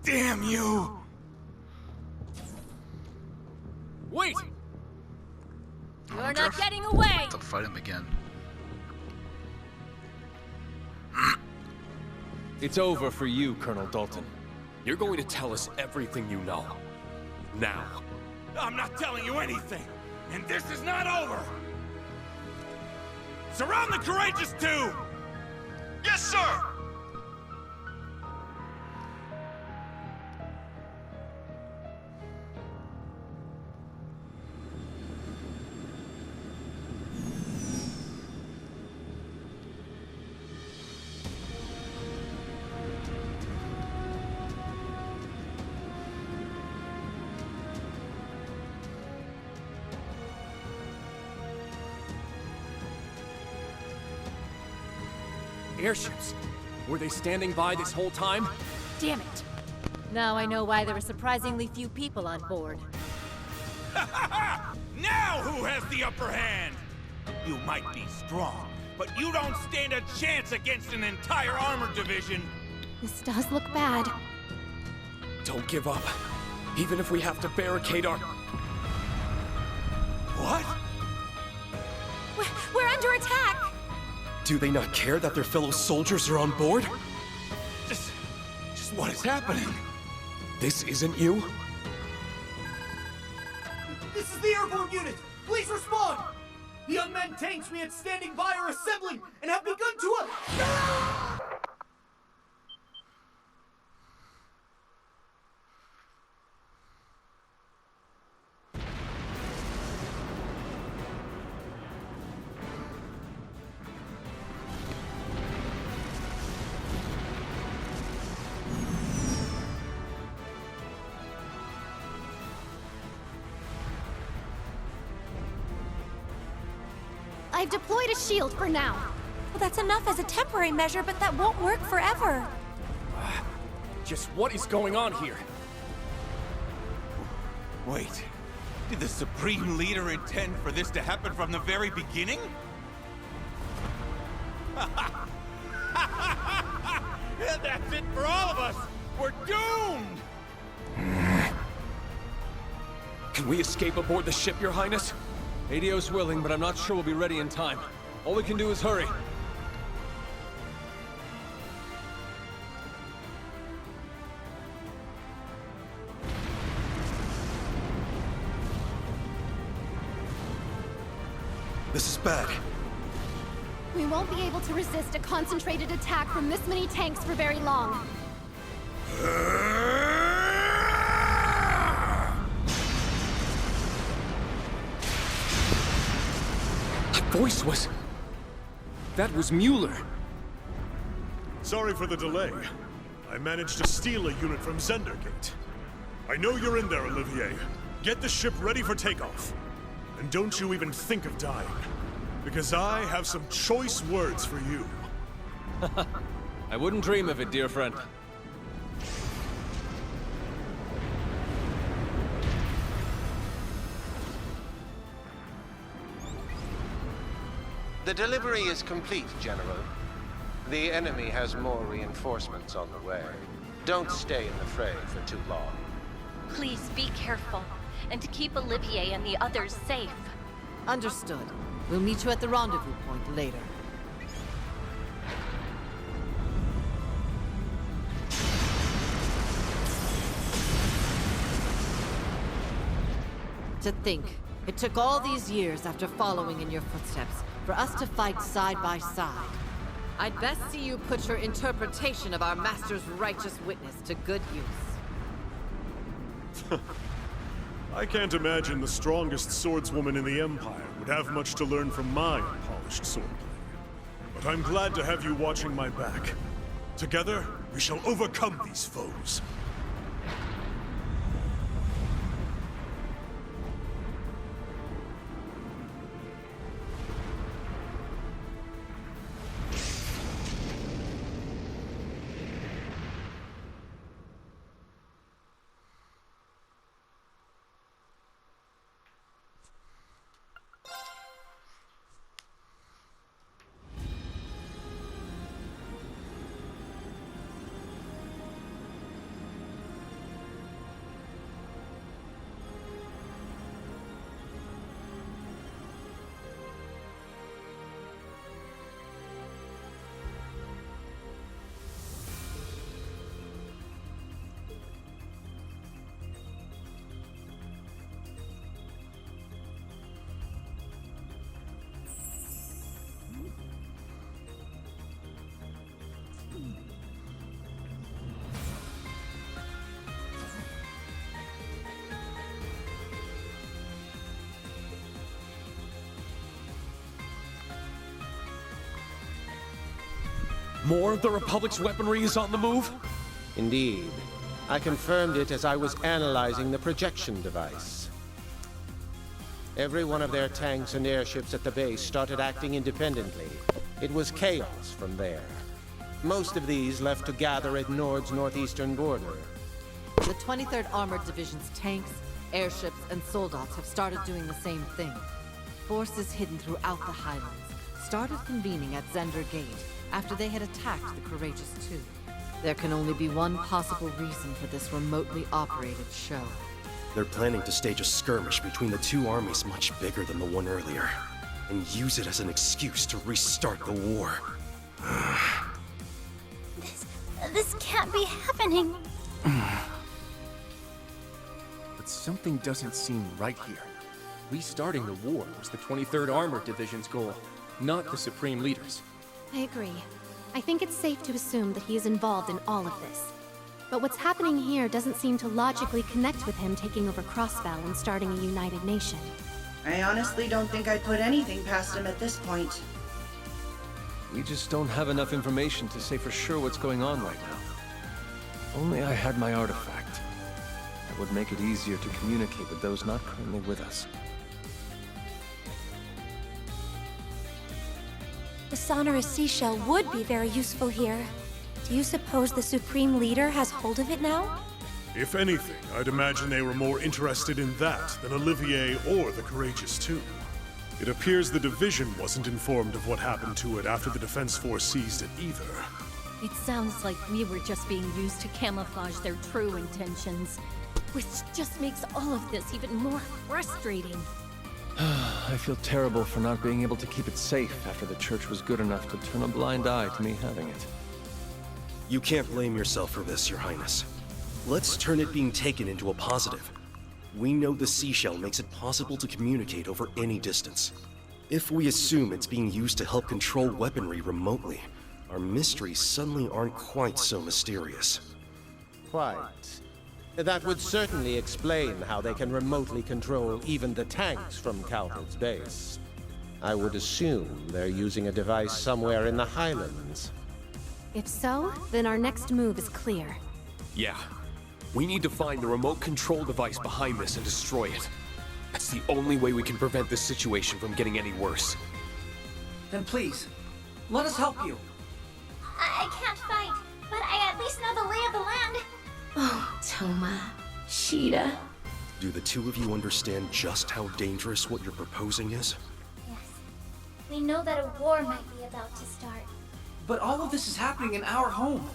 Damn you! Wait! You're not getting away! To fight him again. It's over for you, Colonel Dalton. You're going to tell us everything you know. Now. I'm not telling you anything, and this is not over! Surround the Courageous 2! Yes, sir! Airships? Were they standing by this whole time? Damn it. Now I know why there were surprisingly few people on board. Now who has the upper hand? You might be strong, but you don't stand a chance against an entire armored division. This does look bad. Don't give up. Even if we have to barricade our... What? We're under attack! Do they not care that their fellow soldiers are on board? Just what is happening? This isn't you? This is the airborne unit! Please respond! The unmanned tanks we had standing by are assembling and have begun to... I've deployed a shield for now. Well, that's enough as a temporary measure, but that won't work forever. Just what is going on here? Wait, did the Supreme Leader intend for this to happen from the very beginning? That's it for all of us! We're doomed! Can we escape aboard the ship, Your Highness? ADO's willing, but I'm not sure we'll be ready in time. All we can do is hurry. This is bad. We won't be able to resist a concentrated attack from this many tanks for very long. Voice was... That was Mueller. Sorry for the delay. I managed to steal a unit from Zendergate. I know you're in there, Olivier. Get the ship ready for takeoff. And don't you even think of dying. Because I have some choice words for you. I wouldn't dream of it, dear friend. The delivery is complete, General. The enemy has more reinforcements on the way. Don't stay in the fray for too long. Please be careful, and to keep Olivier and the others safe. Understood. We'll meet you at the rendezvous point later. To think, it took all these years after following in your footsteps for us to fight side by side. I'd best see you put your interpretation of our master's righteous witness to good use. I can't imagine the strongest swordswoman in the Empire would have much to learn from my polished swordplay. But I'm glad to have you watching my back. Together, we shall overcome these foes. More of the Republic's weaponry is on the move? Indeed. I confirmed it as I was analyzing the projection device. Every one of their tanks and airships at the base started acting independently. It was chaos from there. Most of these left to gather at Nord's northeastern border. The 23rd Armored Division's tanks, airships, and soldats have started doing the same thing. Forces hidden throughout the Highlands started convening at Zender Gate after they had attacked the Courageous Two. There can only be one possible reason for this remotely operated show. They're planning to stage a skirmish between the two armies much bigger than the one earlier, and use it as an excuse to restart the war. This can't be happening. But something doesn't seem right here. Restarting the war was the 23rd Armored Division's goal, not the Supreme Leader's. I agree. I think it's safe to assume that he is involved in all of this. But what's happening here doesn't seem to logically connect with him taking over Crossbell and starting a united nation. I honestly don't think I'd put anything past him at this point. We just don't have enough information to say for sure what's going on right now. If only I had my artifact. That would make it easier to communicate with those not currently with us. The sonorous seashell would be very useful here. Do you suppose the Supreme Leader has hold of it now? If anything, I'd imagine they were more interested in that than Olivier or the Courageous Two. It appears the Division wasn't informed of what happened to it after the Defense Force seized it either. It sounds like we were just being used to camouflage their true intentions, which just makes all of this even more frustrating. I feel terrible for not being able to keep it safe after the Church was good enough to turn a blind eye to me having it. You can't blame yourself for this, Your Highness. Let's turn it being taken into a positive. We know the seashell makes it possible to communicate over any distance. If we assume it's being used to help control weaponry remotely, our mysteries suddenly aren't quite so mysterious. Quite. That would certainly explain how they can remotely control even the tanks from Calvert's base. I would assume they're using a device somewhere in the Highlands. If so, then our next move is clear. Yeah. We need to find the remote control device behind this and destroy it. That's the only way we can prevent this situation from getting any worse. Then please, let us help you. I can't fight, but I at least know the lay of the land. Oh, Toma. Sheeta. Do the two of you understand just how dangerous what you're proposing is? Yes. We know that a war might be about to start. But all of this is happening in our home.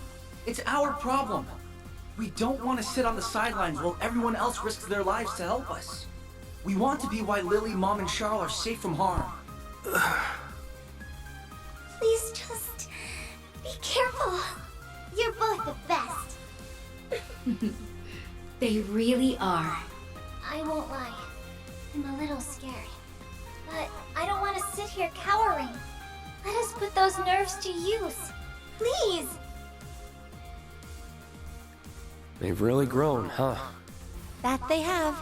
It's our problem. We don't want to sit on the sidelines while everyone else risks their lives to help us. We want to be why Lily, Mom, and Charles are safe from harm. Please just be careful. You're both the best. They really are. I won't lie. I'm a little scared. But I don't want to sit here cowering. Let us put those nerves to use. Please! They've really grown, huh? That they have.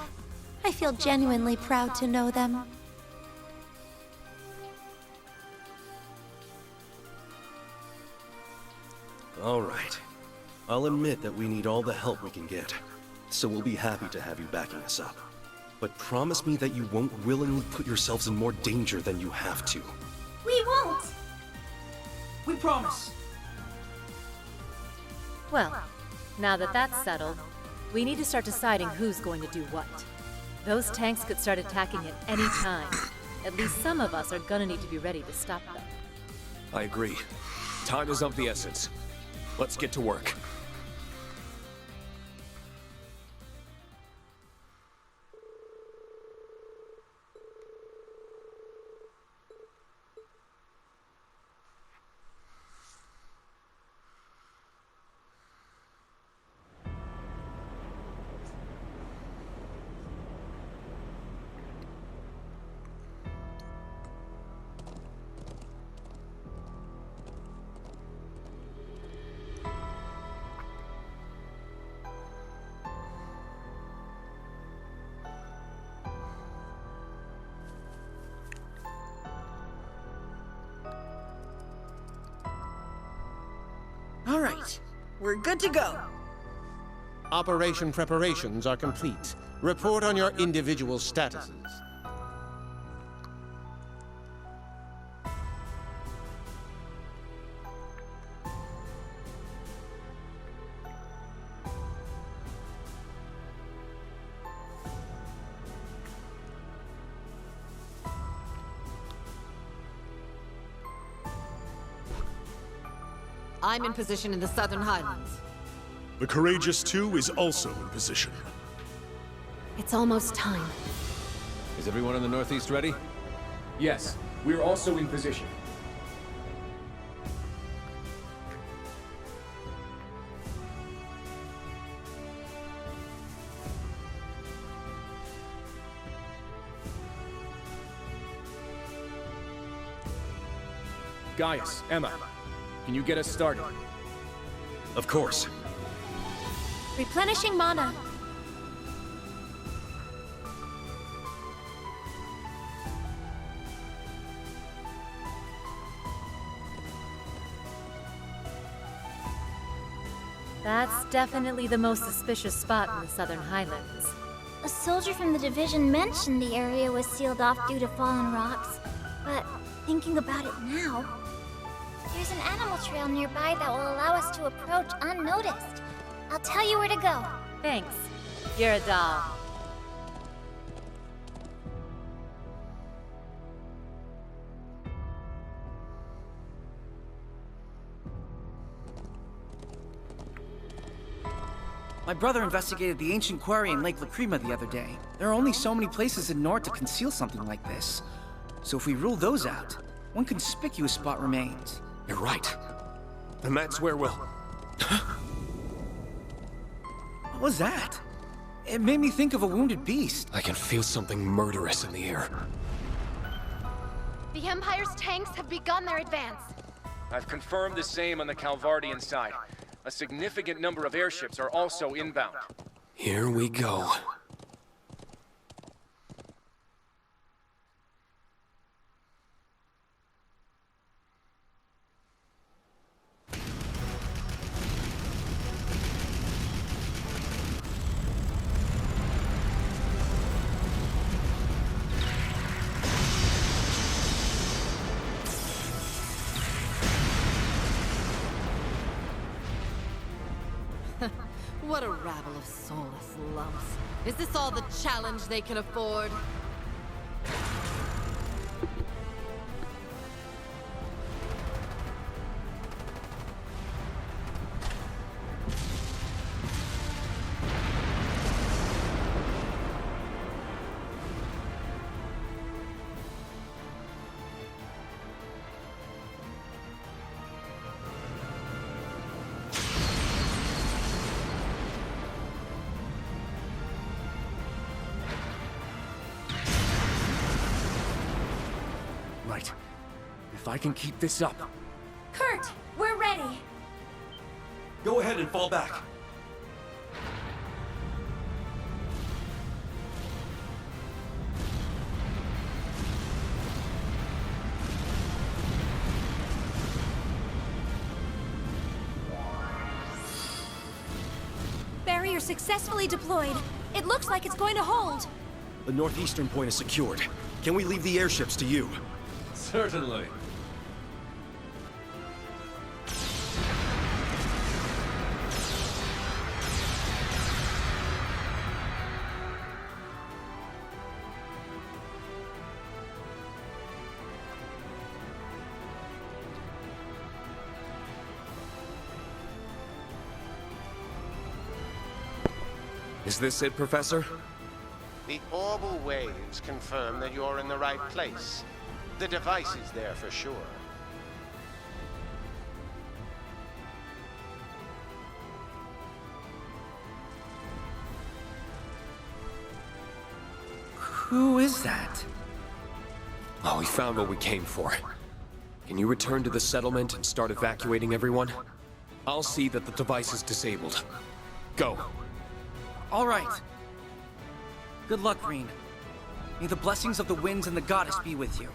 I feel genuinely proud to know them. All right. I'll admit that we need all the help we can get, so we'll be happy to have you backing us up. But promise me that you won't willingly put yourselves in more danger than you have to. We won't! We promise! Well, now that that's settled, we need to start deciding who's going to do what. Those tanks could start attacking at any time. At least some of us are gonna need to be ready to stop them. I agree. Time is of the essence. Let's get to work. All right. We're good to go. Operation preparations are complete. Report on your individual statuses. I'm in position in the Southern Highlands. The Courageous 2 is also in position. It's almost time. Is everyone in the Northeast ready? Yes, we're also in position. Gaius, Emma, can you get us started? Of course. Replenishing mana. That's definitely the most suspicious spot in the Southern Highlands. A soldier from the division mentioned the area was sealed off due to fallen rocks, but thinking about it now, there's an animal trail nearby that will allow us to approach unnoticed. I'll tell you where to go. Thanks. You're a doll. My brother investigated the ancient quarry in Lake Lacrima the other day. There are only so many places in Nord to conceal something like this. So if we rule those out, one conspicuous spot remains. You're right. And that's where we'll... What was that? It made me think of a wounded beast. I can feel something murderous in the air. The Empire's tanks have begun their advance. I've confirmed the same on the Calvardian side. A significant number of airships are also inbound. Here we go. What a rabble of soulless lumps. Is this all the challenge they can afford? Right. If I can keep this up... Kurt, we're ready. Go ahead and fall back. Barrier successfully deployed. It looks like it's going to hold. The northeastern point is secured. Can we leave the airships to you? Certainly. Is this it, Professor? The orbal waves confirm that you're in the right place. The device is there for sure. Who is that? Oh, we found what we came for. Can you return to the settlement and start evacuating everyone? I'll see that the device is disabled. Go. All right. Good luck, Green. May the blessings of the winds and the goddess be with you.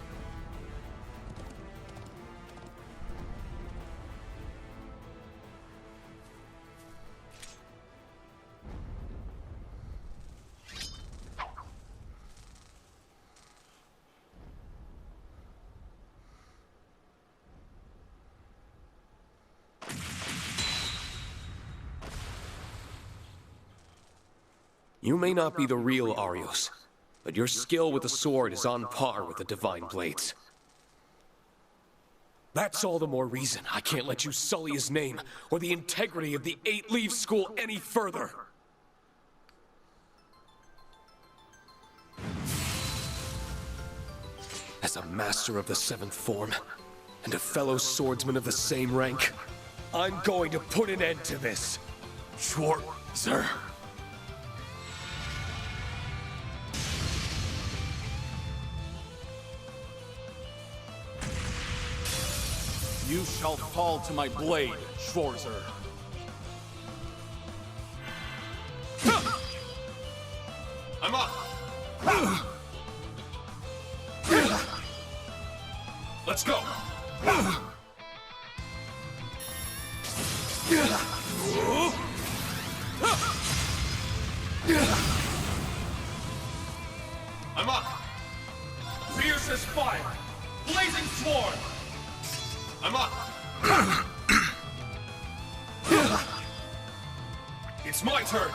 You may not be the real Arios, but your skill with the sword is on par with the Divine Blades. That's all the more reason I can't let you sully his name or the integrity of the Eight-Leaf School any further. As a master of the Seventh Form, and a fellow swordsman of the same rank, I'm going to put an end to this. Schwarzer. You shall fall to my blade, Schwarzer. I'm up! Let's go! I'm up! Fierce as fire! Blazing sword! I'm up! It's my turn!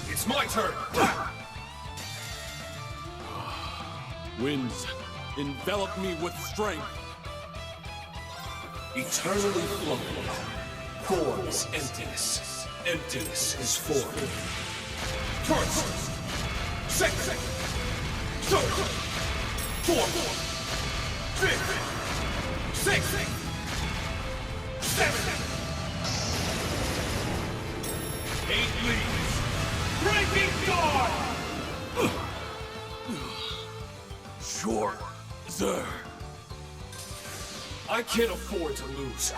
It's my turn! Winds, envelop me with strength. Eternally flowing. Form is emptiness. Emptiness is form. First! Second! Third! Fourth! Fifth! Sixth! Seventh! 8 leaves! Breaking guard! Schwarzer. I can't afford to lose.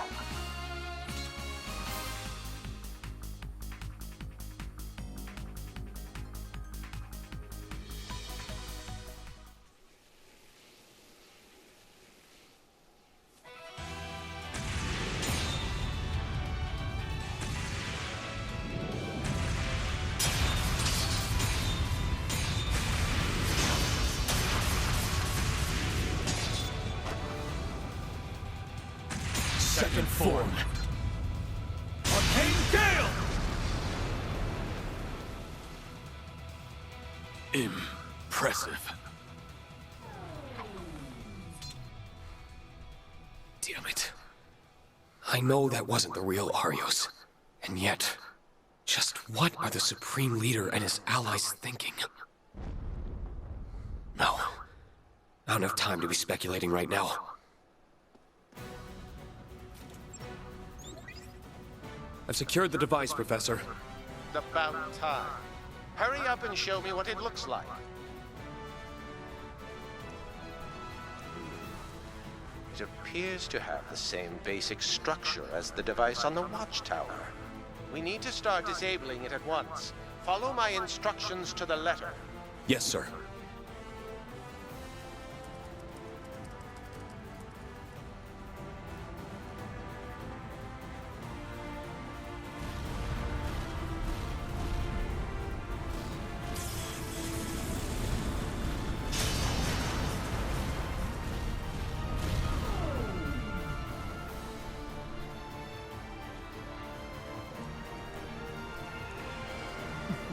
Second form. Arcane Gale! Impressive. Damn it. I know that wasn't the real Arios. And yet, just what are the Supreme Leader and his allies thinking? No. I don't have time to be speculating right now. I've secured the device, Professor. About time. Hurry up and show me what it looks like. It appears to have the same basic structure as the device on the watchtower. We need to start disabling it at once. Follow my instructions to the letter. Yes, sir.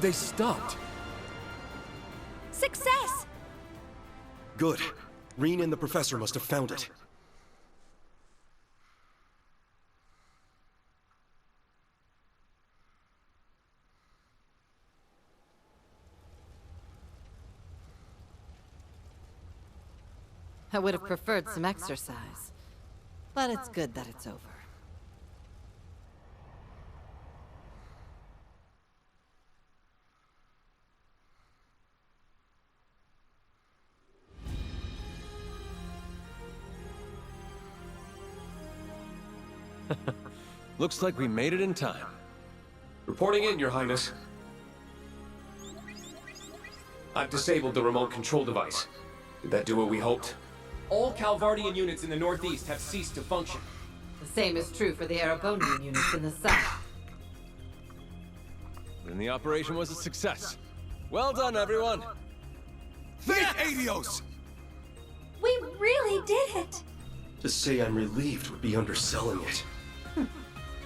They stopped. Success! Good. Reen and the professor must have found it. I would have preferred some exercise, but it's good that it's over. Looks like we made it in time. Reporting in, Your Highness. I've disabled the remote control device. Did that do what we hoped? All Calvardian units in the northeast have ceased to function. The same is true for the Aragonian units in the south. Then the operation was a success. Well done, everyone! Thank Adios! really did it! To say I'm relieved would be underselling it.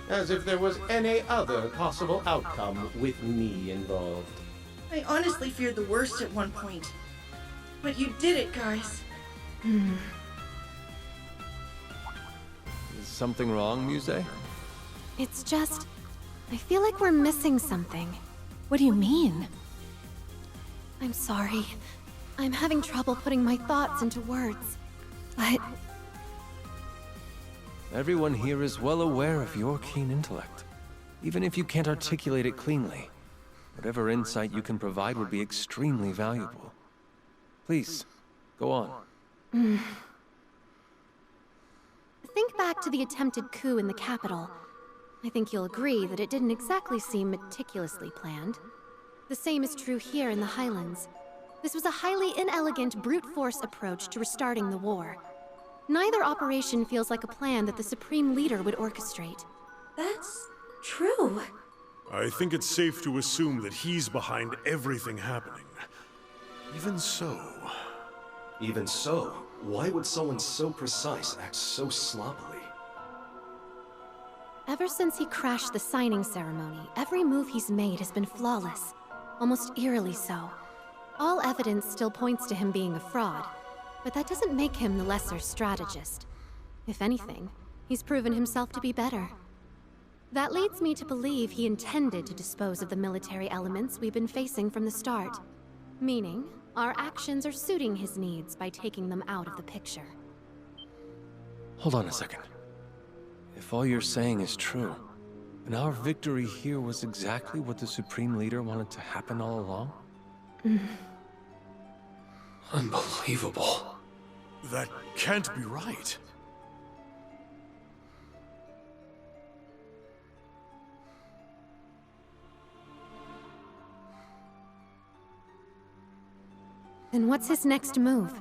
As if there was any other possible outcome with me involved. I honestly feared the worst at one point. But you did it, guys. Is something wrong, Muse? It's just... I feel like we're missing something. What do you mean? I'm sorry. I'm having trouble putting my thoughts into words. But... Everyone here is well aware of your keen intellect. Even if you can't articulate it cleanly, whatever insight you can provide would be extremely valuable. Please, go on. Think back to the attempted coup in the capital. I think you'll agree that it didn't exactly seem meticulously planned. The same is true here in the Highlands. This was a highly inelegant brute force approach to restarting the war. Neither operation feels like a plan that the Supreme Leader would orchestrate. That's true. I think it's safe to assume that he's behind everything happening. Even so... Even so, why would someone so precise act so sloppily? Ever since he crashed the signing ceremony, every move he's made has been flawless. Almost eerily so. All evidence still points to him being a fraud, but that doesn't make him the lesser strategist. If anything, he's proven himself to be better. That leads me to believe he intended to dispose of the military elements we've been facing from the start. Meaning, our actions are suiting his needs by taking them out of the picture. Hold on a second. If all you're saying is true, then our victory here was exactly what the Supreme Leader wanted to happen all along? Unbelievable. That can't be right. Then what's his next move?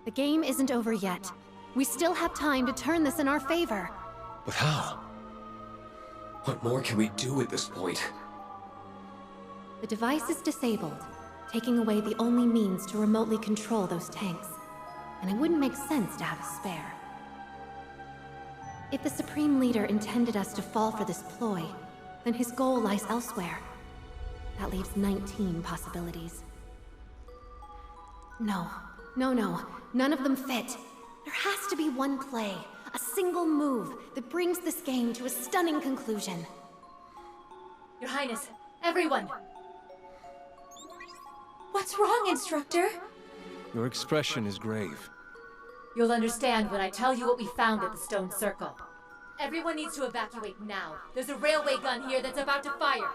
The game isn't over yet. We still have time to turn this in our favor. But how? What more can we do at this point? The device is disabled, taking away the only means to remotely control those tanks. And it wouldn't make sense to have a spare. If the Supreme Leader intended us to fall for this ploy, then his goal lies elsewhere. That leaves 19 possibilities. No, none of them fit. There has to be one play, a single move that brings this game to a stunning conclusion. Your Highness, everyone! What's wrong, Instructor? Your expression is grave. You'll understand when I tell you what we found at the Stone Circle. Everyone needs to evacuate now. There's a railway gun here that's about to fire.